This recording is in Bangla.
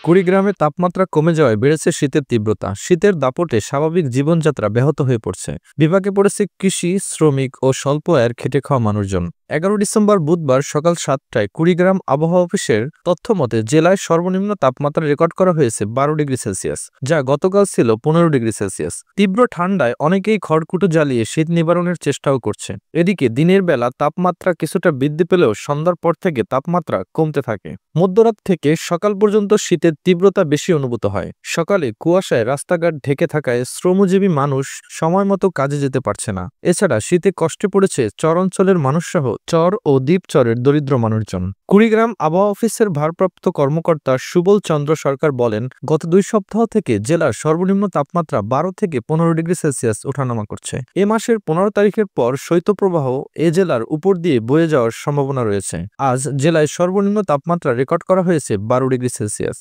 কুড়িগ্রামে তাপমাত্রা কমে যাওয়ায় বেড়েছে শীতের তীব্রতা। শীতের দাপটে স্বাভাবিক জীবনযাত্রা ব্যাহত হয়ে পড়ছে। বিপাকে পড়েছে কৃষি, শ্রমিক ও স্বল্প আয়ের খেটে খাওয়া মানুষজন। ১১ ডিসেম্বর বুধবার সকাল ৭টায় কুড়িগ্রাম আবহাওয়া অফিসের তথ্য মতে জেলায় সর্বনিম্ন তাপমাত্রা রেকর্ড করা হয়েছে ১২ ডিগ্রি সেলসিয়াস, যা গতকাল ছিল ১৫ ডিগ্রি সেলসিয়াস। তীব্র ঠান্ডায় অনেকেই খড়কুটো জ্বালিয়ে শীত নিবারণের চেষ্টাও করছে। এদিকে দিনের বেলা তাপমাত্রা কিছুটা বৃদ্ধি পেলেও সন্ধ্যার পর থেকে তাপমাত্রা কমতে থাকে। মধ্যরাত থেকে সকাল পর্যন্ত শীতের তীব্রতা বেশি অনুভূত হয়। সকালে কুয়াশায় রাস্তাঘাট ঢেকে থাকায় শ্রমজীবী মানুষ সময়মতো কাজে যেতে পারছে না। এছাড়া শীতে কষ্টে পড়েছে চর অঞ্চলের মানুষসহ চর ও দ্বীপ চরের দরিদ্র মানুষজন। কুড়িগ্রাম আবহাওয়া অফিসের ভারপ্রাপ্ত কর্মকর্তা সুবল চন্দ্র সরকার বলেন, গত ২ সপ্তাহ থেকে জেলার সর্বনিম্ন তাপমাত্রা ১২ থেকে ১৫ ডিগ্রি সেলসিয়াস ওঠানামা করছে। এ মাসের ১৫ তারিখের পর শৈত্যপ্রবাহ এ জেলার উপর দিয়ে বয়ে যাওয়ার সম্ভাবনা রয়েছে। আজ জেলায় সর্বনিম্ন তাপমাত্রা রেকর্ড করা হয়েছে ১২ ডিগ্রি সেলসিয়াস।